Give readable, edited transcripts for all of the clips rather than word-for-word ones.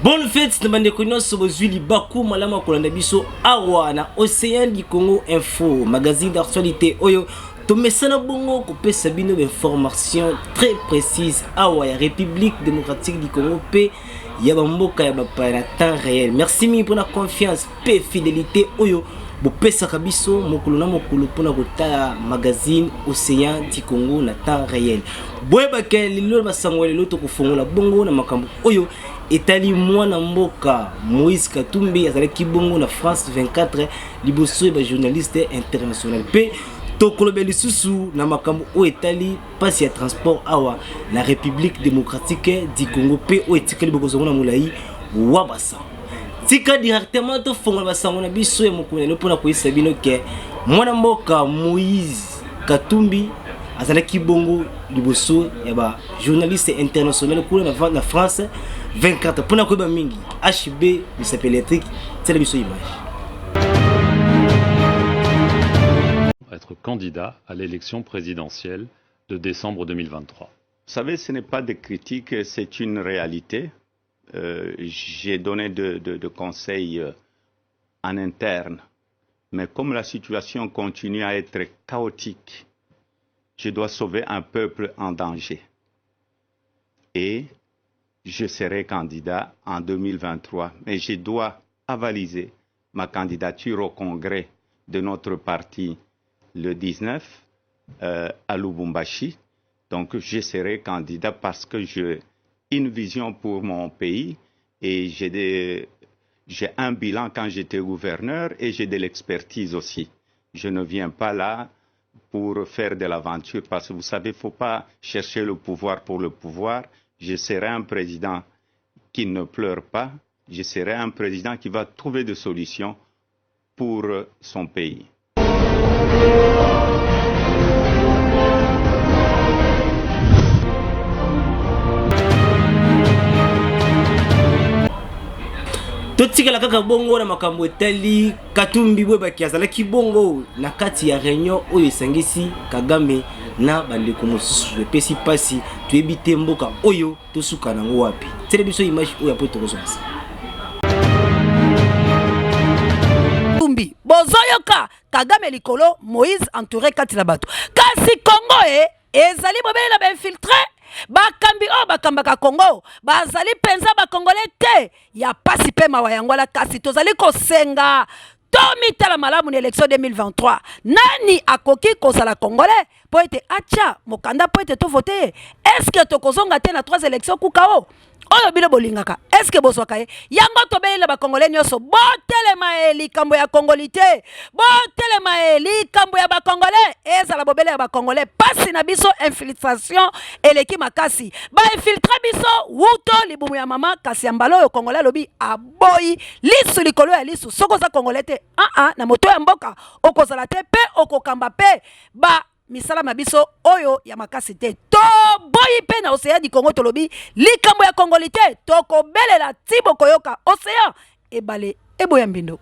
Bonne fête de bande nyonso bozwili baku malama kolanda biso awa na Océan du Congo Info, magazine d'actualité oyo tomesana bongo kopesa bino d'informations très précises awa ya République démocratique du Congo pe ya bamboka ya bapa na temps réel. Merci mille pour la confiance pe fidélité oyo bopesa kabiso mokolo na mokolo pona kotala magazine Océan du Congo na temps réel. Boyeba ke lilo basangwele loto kofongola bongo na makambo oyo etali mwana mboka Moïse Katumbi azalaki bongo na France 24 liboso ba journaliste international pe tokolobe lisusu na makambo o etali pasi ya transport awa na République démocratique du Congo pe o etikali bokozongo na mulai wabasa tika directement to fongola basango na biso ya mokolo pona koyisa bino ke mwana mboka Moïse Katumbi azalaki bongo liboso ya ba journaliste international kuna na France 24 pour na mingi HB s'appelle électrique c'est la biso image. Être candidat à l'élection présidentielle de décembre 2023. Vous savez, ce n'est pas des critiques, c'est une réalité. J'ai donné de conseils en interne, mais comme la situation continue à être chaotique, je dois sauver un peuple en danger. Et je serai candidat en 2023, mais je dois avaliser ma candidature au congrès de notre parti le 19 à Lubumbashi. Donc je serai candidat parce que j'ai une vision pour mon pays et j'ai un bilan quand j'étais gouverneur et j'ai de l'expertise aussi. Je ne viens pas là pour faire de l'aventure parce que vous savez, il ne faut pas chercher le pouvoir pour le pouvoir. Je serai un président qui ne pleure pas. Je serai un président qui va trouver des solutions pour son pays. Totikala kaka bongo na makambo etali Katumbi bwebaki azalaki bongo na kati ya réunion oyo esangisi Kagame na bandeko mosusu epesi pasi tuyebite mboka oyo tosuka nango wapi tele biso image oyo apo tokozonsa Katumbi bozoyoka Kagame likolo Moïse entouré kati la bato kasi Congo ezali bobele na infiltré bakambi o bakambaka Congo bazali penza ba Congolais te ya pasi pe mawa yangwala kasi tozali kosenga tomitala malamu na élection 2023 nani akoki kozala Congolais po ete acha mokanda po ete to voter est-ce que tokozonga te na 3 élections kukao oyo bino bolingaka est-ce que boswaka yango tobeyela ba Congolais nyoso botelema likambo ya Congolité botelema likambo ya ba Congolais ezala bobele ya ba Congolais pasi na biso infiltration eleki makasi ba infiltre biso wuto libumu ya mama kasi ya mbalo yo Congolais lobi aboyi lisu likolo ya lisu soko za Congolais te na moto ya mboka okozala te pe okokamba pe ba misala mabiso oyo ya makasi te to boyi pe na Océan du Congo tolobi likambo ya Congolité toko belela tibo koyoka Océan ebale eboya mbindo.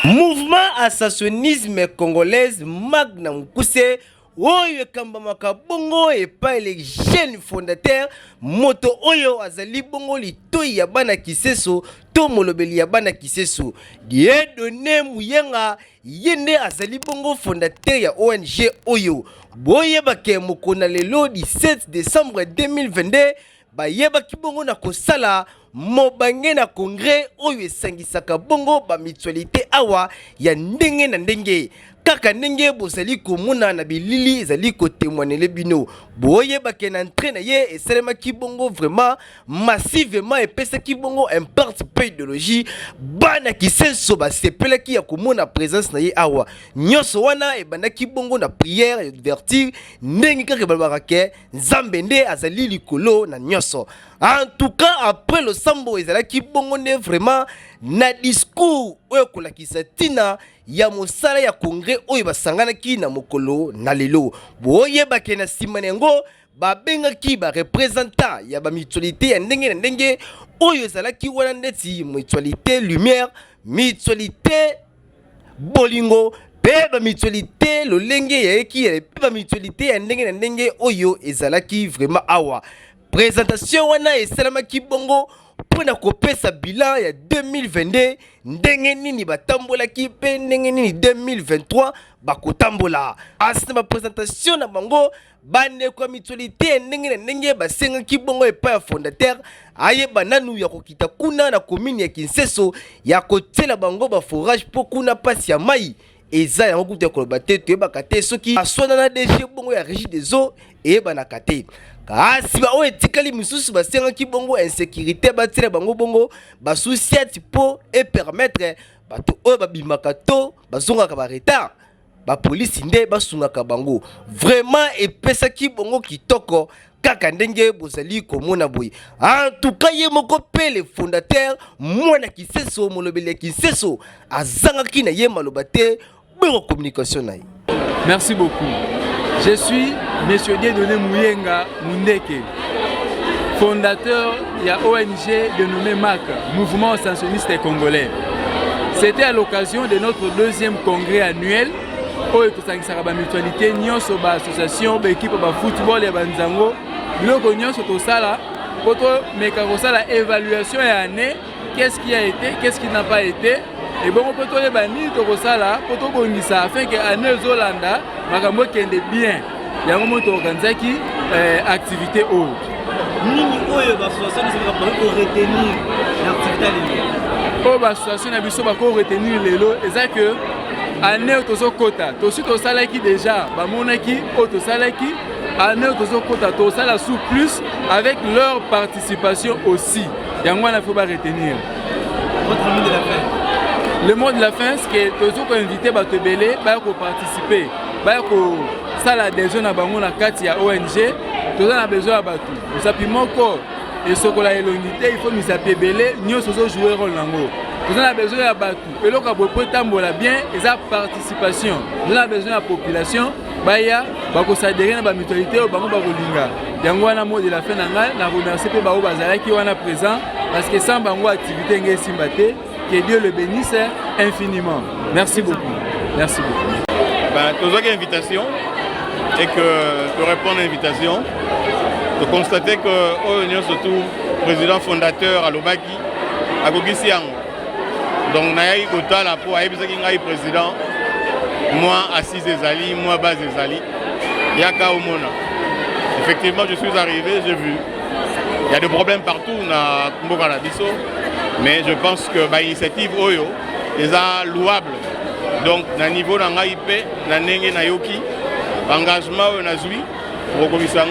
Mouvement assassinisme congolaise Magna Mukuse oyo kambamaka bongo epa les jeunes fondateurs moto oyo azali bongo litoi ya bana kiseso to molobeli ya bana kiseso Dieudonné Muyenga yende azali bongo fondateur ya ONG oyo boyebake mokona lelo 17 décembre 2022 bayebaki bongo na kosala mobange na congrès oyo esangisaka bongo ba mutualité awa ya ndenge na ndenge kaka ndenge bozali komona na bilili ezali kotémoigner bino boyebake na entraîne ye esalemaki bongo vraiment massivement epesaki bongo imparte pe idéologie bana kisenso basepelaki ya komona présence na ye awa nyonso wana ebandaki bongo na prière et vertir ndenge kaka balobaka ke nzambe nde azali likolo na nyonso. En tout cas après le sambo ezalaki bongo ne vraiment na discours oyo kolakisa tina ya mosala ya congrès oyo basanganaki na mokolo na lelo boyebake na nsima nango babengaki ba représentant ya ba mutualité ya ndenge na ndenge oyo ezalaki wana ndeti mutualité lumière mutualité bolingo pe bamitualité lolenge ya eki pe bamitualité ya ndenge na ndenge oyo ezalaki vraiment awa présentation wana esalamaki bongo mpona kopesa bilan ya 2022 ndenge nini batambolaki pe ndenge nini 2023 bakotambola asina baprésentation na bango bandeko ya mitualité ya ndenge na ndenge basengaki bongo epai ya fondateur ayeba nanu ya kokita kuna na commune ya Kinseso ya kotiela bango baforage mpo kuna pasi ya mai eza yango kuta koloba te toyebaka te soki aswana na DG bongo ya régie des eaux eyebanaka te kasi baoyo etikali misusu basengaki bongo insécurité batiela bango bongo basusiati mpo epermettre bato oyo babimaka to bazongaka baretard bapolisi nde basungaka bango vraiment epesaki bongo kitoko kaka ndenge bozali komona boye en tout cas ye moko pe le fondateur mwana Kinseso molobeli ya Kinseso azangaki na ye maloba te bero communication na ye. Merci beaucoup. Je suis Monsieur Dieudonné Mouyenga Mundeke, fondateur de la ONG dénommée MAC, Mouvement Ascensionniste Congolais. C'était à l'occasion de notre deuxième congrès annuel où la mutualité, l'association, l'équipe de football et Banzango, la évaluation de l'année, qu'est-ce qui a été, qu'est-ce qui n'a pas été. Et bon, on peut trouver des bannis de Rosala, pour tout bon ça, afin que l'année Zolanda, Magambo qui est bien. Il y a un moment où on organise qui activité haute. Nini oyo l'association ne va pas retenir l'activité à l'élo. L'association n'a pas retenir l'élo. Et ça que année où tu as quota, tu as aussi salaki déjà, bah mon équipe, tu as salaki, année où tu as quota, tu as sous plus avec leur participation aussi. Il y a un moment où il faut pas retenir. Votre mot de la fin. Le mot de la fin, c'est que tu as invité à te belé, pour participer, ça la adhésion à bango na kati ya ONG, tu as besoin à batu. Nous appuyons encore et ce que la l'unité, il faut nous appuyer belé, nous sommes jouer rôle nango. Nous avons besoin à batu. Et donc à beaucoup tambola bien, et sa participation. Nous avons besoin de la population, baya, bako s'adhérer à la mutualité au bango bakolinga. Yango wana mot de la fin nangal, na remercier pe bao bazala qui wana présent parce que sans bango activité ngé simbate. Que Dieu le bénisse infiniment. Merci beaucoup. Merci beaucoup. Tu as une invitation et que tu réponds à l'invitation. Tu constates que nous surtout président fondateur à l'Obaki, à Gogisiang. Donc, Naï Gotala pour Aïbizaki président, moi Assis Ezali, moi Baz Ezali, Yaka Omona. Effectivement, je suis arrivé, j'ai vu. Il y a des problèmes partout dans Mbokana Bisso. Mais je pense que l'initiative Oyo est louable. Donc, à niveau de l'IP, l'engagement on a joué pour que la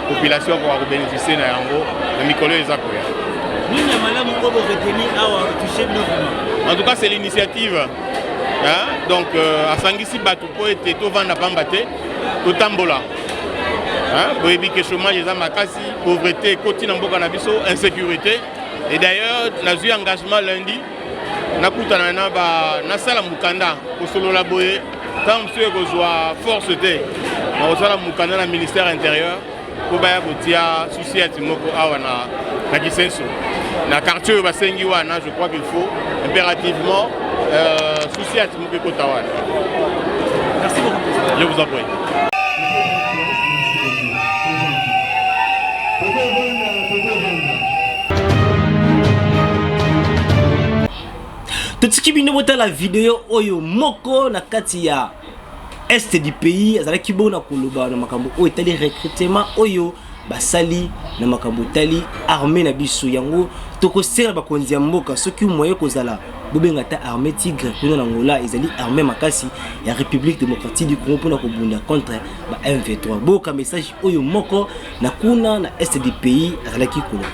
population puisse bénéficier de la Mikolo et Zakoya. En tout cas, c'est l'initiative. Donc, à Sangisi Batou, pour être tout vendre à Pambate, tout Tambola. Pour éviter le chômage, la pauvreté, insécurité. Et d'ailleurs, nous avons eu un engagement lundi. Nous avons eu sala mukanda pour solo laboyer. Tant que nous avons force de nous avons mukanda dans le ministère intérieur pour avoir souci à Timoko na Kinseso. Dans le quartier de Basengiwana, je crois qu'il faut impérativement souci à Timoko Kotawan. Merci beaucoup. Je vous en prie. Totiki bino bota la vidéo oyo moko na kati ya est du pays azalaki bona koloba na makambo oyo tali recrutement oyo basali na makambo tali armée na biso yango tokosera bakonzi ya mboka soki moye kozala bobenga ta armée tigre kuna na ngola ezali armée makasi ya République démocratique du Congo pona kobunda contre ba M23 boka message oyo moko na kuna na est du pays azalaki koloba.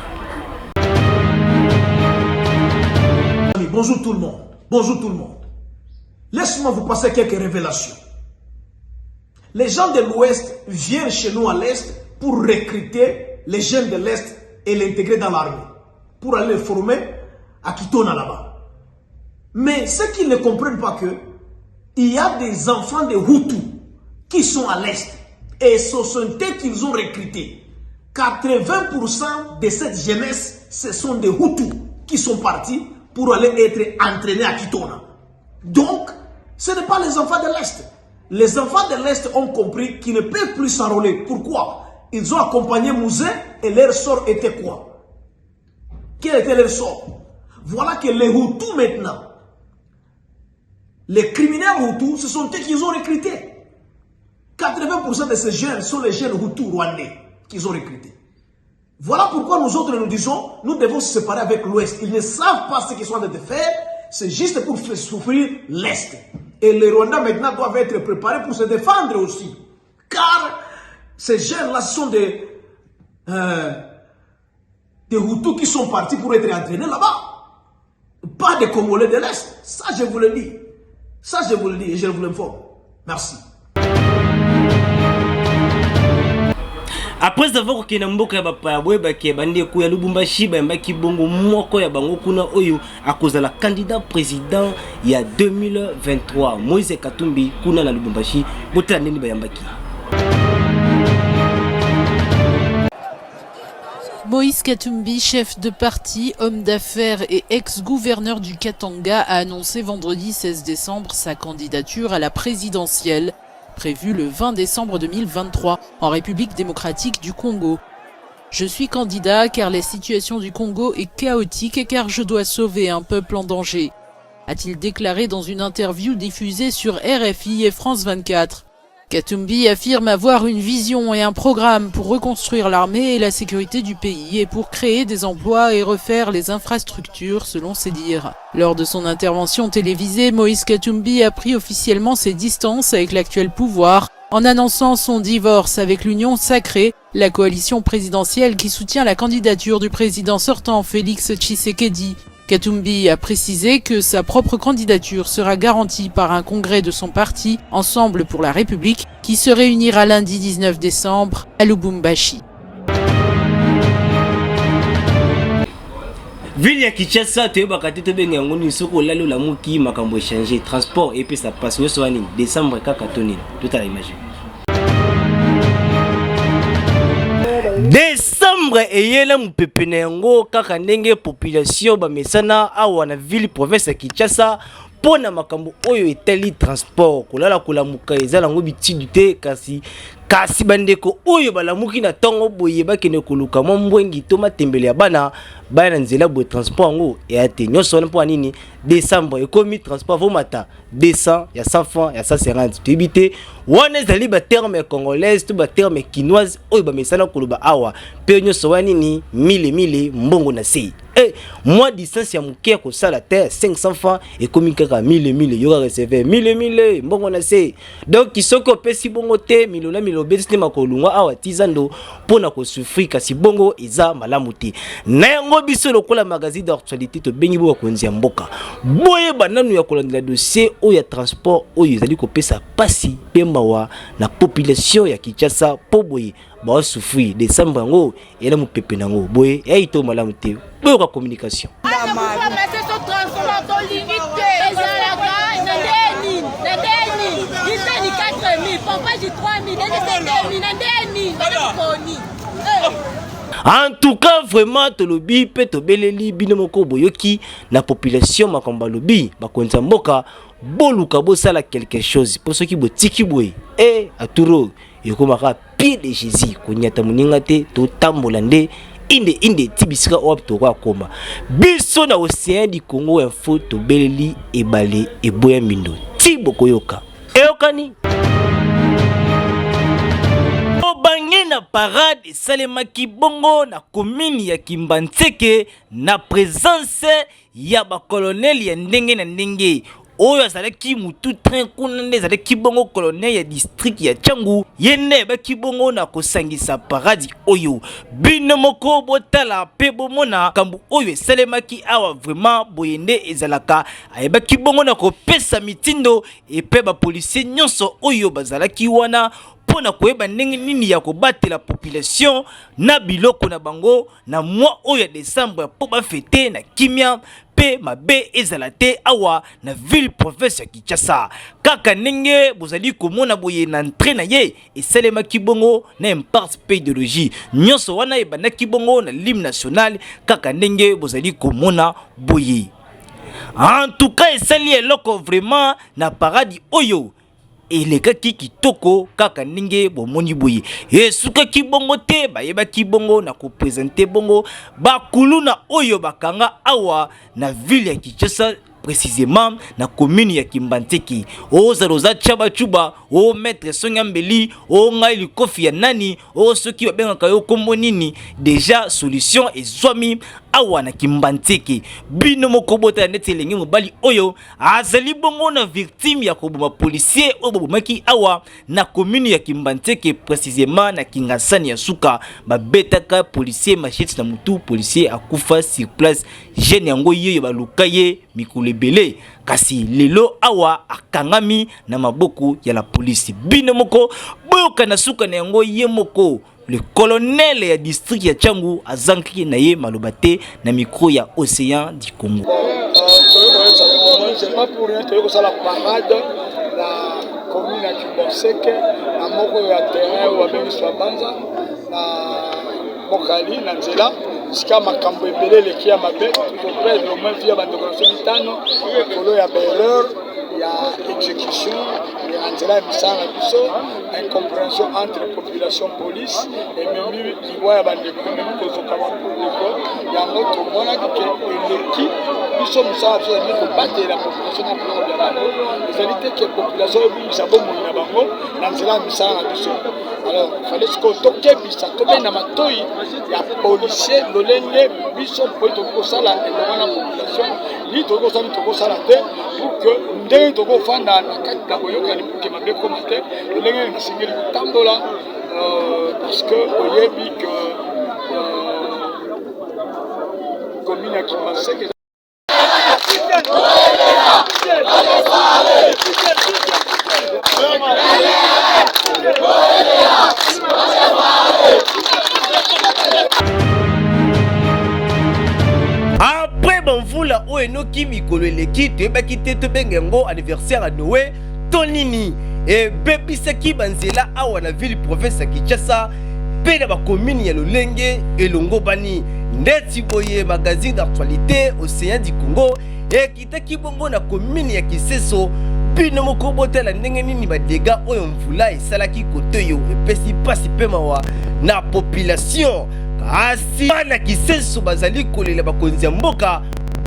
Bonjour tout le monde. Bonjour tout le monde. Laisse-moi vous passer quelques révélations. Les gens de l'Ouest viennent chez nous à l'Est pour recruter les jeunes de l'Est et l'intégrer dans l'armée. Pour aller les former à Kitona là-bas. Mais ce qu'ils ne comprennent pas que il y a des enfants de Hutus qui sont à l'Est. Et ce sont eux qu'ils ont recrutés. 80% de cette jeunesse, ce sont des Hutus qui sont partis pour aller être entraînés à Kitona. Donc, Ce n'est pas les enfants de l'Est. Les enfants de l'Est ont compris qu'ils ne peuvent plus s'enrôler. Pourquoi? Ils ont accompagné Mouzé et leur sort était quoi? Quel était leur sort? Voilà que les Hutus maintenant, les criminels Hutus, ce sont eux qui les ont recrutés. 80% de ces jeunes sont les jeunes Hutus rwandais qu'ils ont recrutés. Voilà pourquoi nous autres nous disons, nous devons se séparer avec l'Ouest. Ils ne savent pas ce qu'ils sont en train de faire, c'est juste pour faire souffrir l'Est. Et les Rwandais maintenant doivent être préparés pour se défendre aussi. Car ces jeunes-là sont des Hutus qui sont partis pour être entraînés là-bas. Pas des Congolais de l'Est. Ça, je vous le dis. Ça, je vous le dis et je vous l'informe. Merci. Après avoir que Namboka ya bapabwe baki bande ko ya Lubumbashi baki bongo moko ya bango kuna oyo à cause de la candidat président il y a 2023 Moïse Katumbi kuna na Lubumbashi botala nini bayambaki. Moïse Katumbi, chef de parti, homme d'affaires et ex-gouverneur du Katanga, a annoncé vendredi 16 décembre sa candidature à la présidentielle, prévue le 20 décembre 2023 en République démocratique du Congo. Je suis candidat car la situation du Congo est chaotique et car je dois sauver un peuple en danger, a-t-il déclaré dans une interview diffusée sur RFI et France 24. Katumbi affirme avoir une vision et un programme pour reconstruire l'armée et la sécurité du pays et pour créer des emplois et refaire les infrastructures selon ses dires. Lors de son intervention télévisée, Moïse Katumbi a pris officiellement ses distances avec l'actuel pouvoir en annonçant son divorce avec l'Union Sacrée, la coalition présidentielle qui soutient la candidature du président sortant Félix Tshisekedi. Katumbi a précisé que sa propre candidature sera garantie par un congrès de son parti, Ensemble pour la République, qui se réunira lundi 19 décembre à Lubumbashi. Ville ya Kinshasa toyebaka te tobenga yango nini soko olali olamuki makambo échanger transport et puis ça passe nyonso wana décembre kaka tonini totala image. Décembre eyela mupepe na yango kaka ndenge population bamesana awa na ville province ya Kinshasa pona makambo oyo etali transport kolala kolamuka ezala ngo bitidi te kasi bandeko oyo balamuki na tongo boye bakene koluka mwa mbwengi to matembele ya bana na nzela bo transport ngo ete nyonso wana mpo nini décembre ekomi transport vomata 200 ya 100 francs ya 150 tibité wana ezali ba terme congolaise to ba terme kinoise oyo bamesana koloba awa pe nyonso wana nini 1000 mbongo na sei moi distance ya muke ko sala te 500 francs ekomi kaka 1000 yoka recevoir 1000 mbongo na sei donc kisoko pesi bongo te milo beti makolungwa awa tizando pona ko souffrir kasi bongo eza malamu te na yango biso lokola magazine d'actualité to bengi bo konzi ya mboka boye bananu ya kolandela dossier oyo ya transport oyo ezali ko pesa pasi pembawa na population ya Kinshasa po boye ba souffrir décembre ngo ela mupepe nango boye ya ito malamu te boye ka communication En tout cas, vraiment, tolobi pe tobeleli bino moko boyoki na population makambo lobi bakonza mboka boluka bosala quelque chose pour ceux qui botiki boye aturo yokomaka pied de Jésus konyata muninga te to tambola nde inde tibisika op to kwa koma biso na océan du Congo info tobeleli ebale eboya mindo tiboko yoka eyokani na parade salemaki bongo na commune ya Kimbantseke na présence ya ba colonel ya ndenge na ndenge oyo azalaki mutu train kuna nde azalaki bongo colonel ya district ya Tchangu yene baki bongo na kosangisa parade oyo bino moko botala pe bomona kambu oyo esalemaki awa vraiment boyende ezalaka ayebaki bongo na kopesa mitindo epe ba policier nyonso oyo bazalaki wana pona koyeba ndenge nini ya kobatela population na biloko na bango na mois oyo ya décembre po ba fêter na kimia pe mabe ezala te awa na ville province ya Kinshasa kaka ndenge bozali komona boye na entrée na ye esalemaki bongo na imparte pe idéologie nyonso wana ebandaki bongo na l'hymne national kaka ndenge bozali komona boye En tout cas, esali eloko vraiment na paradis oyo. Elekaki kitoko kaka ndenge bomoni boye. Esukaki bongo te bayebaki bongo na kopresente bongo bakulu na oyo bakanga awa na ville ya Kinshasa, précisément na commune ya Kimbanteki. O zaroza chaba chuba, o maître Songambeli, o ngai likofi ya nani, o soki babengaka yo kombo nini, déjà solution ezwami awa na Kimbanteki. Bino moko bota neti elenge mobali oyo azali bongo na victime ya koboma policier oyo bomaki awa na commune ya Kimbanteki, précisément na Kingasani ya suka babetaka policier machette na mutu, policier akufa sur place. Jeune yango yoyo baluka ye mikolo ebele kasi lelo awa akangami na maboko ya la police. Bino moko boyoka na suka na yango ye moko le colonel ya district ya Tchangu azanki na ye malobate na micro ya Océan du Congo. C'est pas pour rien que ça la parade la commune ya Kimboseke na moko ya terrain ou bien soit banza na mokali na nzela sika makambo ebele leki ya mabe topre au moins via bandokoloso bitano kolo ya berreur ya exécution ya nzela misanga biso incompréhension entre population police et même liwa ya bandeko même kozoka bandeko yango tomonaki ke eleki biso misala biso ezali kobatela population na biloko bya bango ezali te ke population ebimisa bomoi na bango na nzela ya misala na biso. Alors fallait siko tokebisa tobenda matoi ya policier lolenge biso po tokosala elongo na population ni tokosala te pour que ndenge tokofanda na kati na boyokani pour que mabe koma te lolenge nasengeli kotambola parce que oyebi que commune ya Kimbaseke après banvula oyo enoki mikolo eleki toyebaki te tobenge yango anniversaire ya Noé tonini ebebisaki banzela awa na ville province ya Kinshasa mpe na bakomini ya lolenge elongo bani ndeti boye magazine d'actualité Océan du Congo ekitaki bongo na komini ya Kiseso. Bino moko botela ndenge nini badega oyo mvula esalaki kotoyo epesi pasi pe mawa na population kasi bana Kiseso bazali kolela bakonzi ya mboka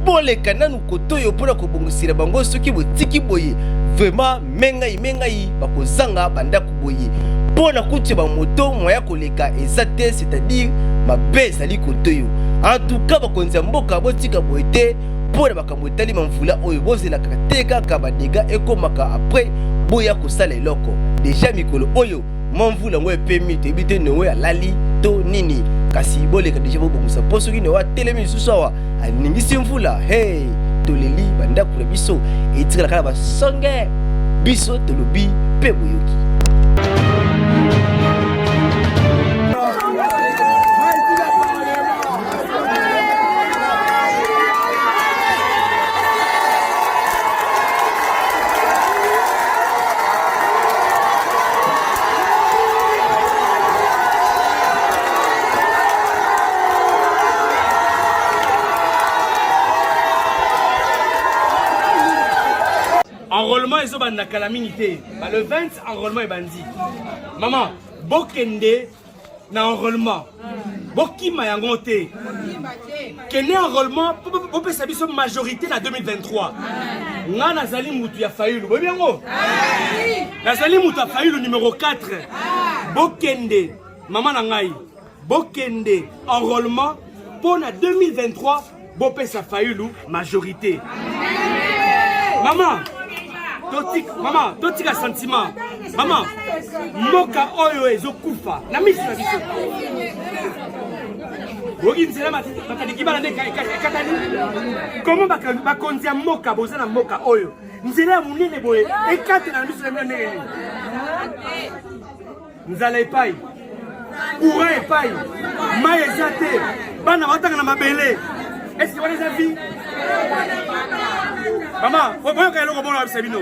boleka nanu kotoyo mpona kobongosela bango soki botiki boye vraiment mengai bakozanga bandako boye mpona kutia bamoto moya koleka eza te, c'est-à-dire mabe ezali kotoyo. En tout cas bakonzi ya mboka botika boye te mpona makambo etali mamvula oyo bozelaka te kaka badega ekomaka après boya kosala eloko deja mikolo oyo mamvula ngo epemi toyebi te Noé alali to nini kasi boleka deja bobongosa mpo soki Noé atelemi lisusu awa aningisi mvula hey toleli bandako na biso etikala kaka basonge biso tolobi mpe boyoki. Enrôlement et ça na calamité. Le 20 enrôlement et bandi. Maman, bokende na enrôlement. Bokima yangote. Kene enrôlement pour peut savoir majorité na 2023. Nga nazali mutu ya Fayulu. Bo biango. Nazali mutu ya Fayulu numéro 4. Bokende. Maman na ngai. Bokende enrôlement pour na 2023 bopé sa Fayulu majorité. Maman Maman, totika sentiment. Maman, moka oyo ezokufa. Na misi na biso. Bogi nzela matiki bala ne katani. Comment bakonzi ya moka boza na moka oyo. Nzela munene boye ekate na biso na nene. Nzala epai. Courant epai. Mai ezate. Bana batanga na mabele. Est-ce que vous avez vu? Maman, vous voyez qu'il y a un bon absabino.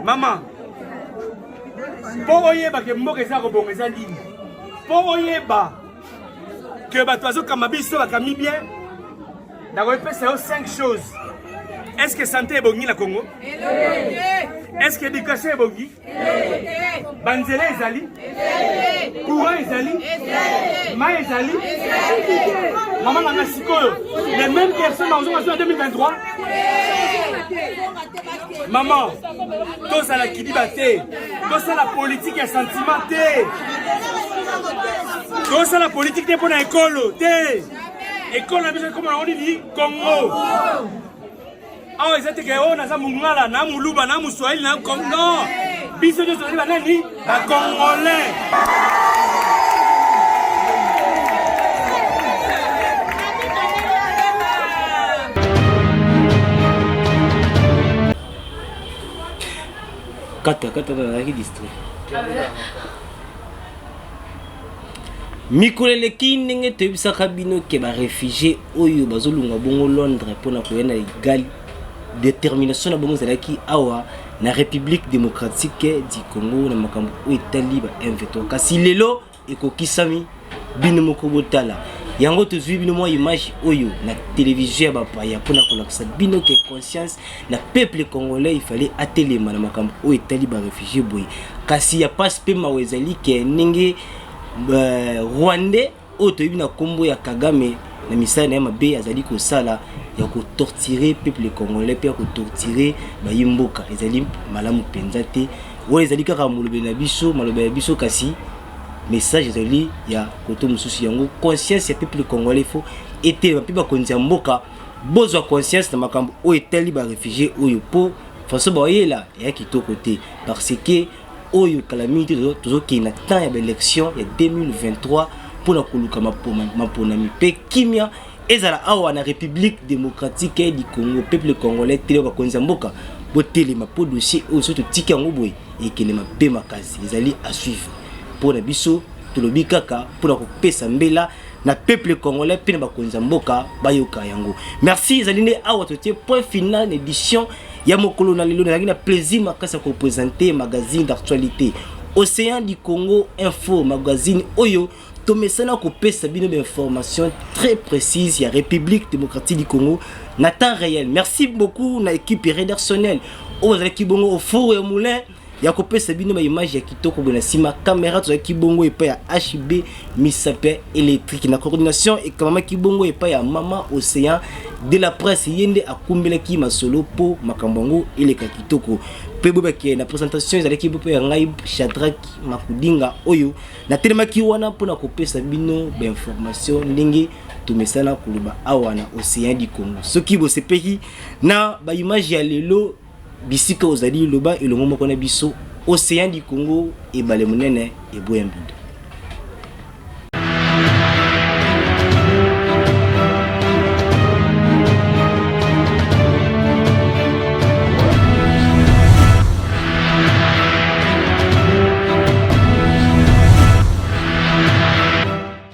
Maman, pour oyeba que mboka eza ko bonga eza ligne. Pour oyeba que batoazo kamabiso bakami bien. D'accord, c'est 5 choses. Est-ce que santé est bonne na Congo? Est-ce que l'éducation est bonne? Banzela ezali? Courant ezali? Ma ezali? Maman nanga sikoyo. Les mêmes personnes en 2023? Maman, tout ça la kidiba te. Tout ça la politique et sentiment te. Tout ça la politique te pour l'école te. École na biso comme on dit Congo. Ah, ils étaient que on a ça mungala, na muluba, na muswahili, na Congo. Biso de Swahili banani, la Congolais. Kata dans la district. Mikoleleki ndenge toyebisaka bino ke ba réfugié oyo bazolunga bongo Londres pona koyena égal détermination na bongo zalaki awa na République démocratique du Congo na makambo oyo etali ba M23 kasi lelo ekokisami bino moko botala yango tozwi bino mwa image oyo na télévision ya bapaya pona kolakisa bino ke conscience na peuple congolais il fallait atelema na makambo oyo etali ba réfugié boye kasi ya passe pe mawezali ke ndenge Rwandais oyo na kombo ya Kagame na misala na mabe azali kosala ya ko torturer peuple congolais pe ko torturer ba yimboka ezali malamu penza te oyo ezali kaka molobe na biso malobe ya biso kasi message ezali ya koto mususu yango conscience ya peuple congolais faut était ba piba konza mboka bozwa conscience na makambo oyo etali ba réfugié oyo po faso ba yela ya kitoko te parce que oyo calamité toujours qui na temps ya élection ya 2023 pour la koluka maponami pe kimia ezala awa na République démocratique du Congo peuple congolais tele ba konza mboka botele ma po dossier oyo soto tika ngo boy ekele ma be makasi ezali à suivre pour na biso tolobi kaka pour ko pesa mbela na peuple congolais pe na ba konza mboka bayoka yango. Merci ezali awa totie point final édition ya mokolo na lelo na plaisir makasa ko présenter magazine d'actualité Océan du Congo Info magazine oyo tomesana ko pesa bino d'informations très précises ya République démocratique du Congo na temps réel. Merci beaucoup na équipe rédactionnelle au bongo au four et moulin ya ko pesa bino ba image ya kitoko bona sima caméra to kibongo epa ya HB Misape électrique na coordination et kamama kibongo epa ya Mama Océan de la presse yende akumbela ki masolo po makambongo ile ka kitoko pe boba ki na présentation ezalaki bope ya ngai Shadrack Makudinga oyo na telema ki wana pona ko pesa bino ba information ndenge tumesana kuluba awa na Océan du Congo soki bo sepeki na ba image ya lelo bisika ozali loba elongo moko na biso Océan du Congo et bale monene et boyambido.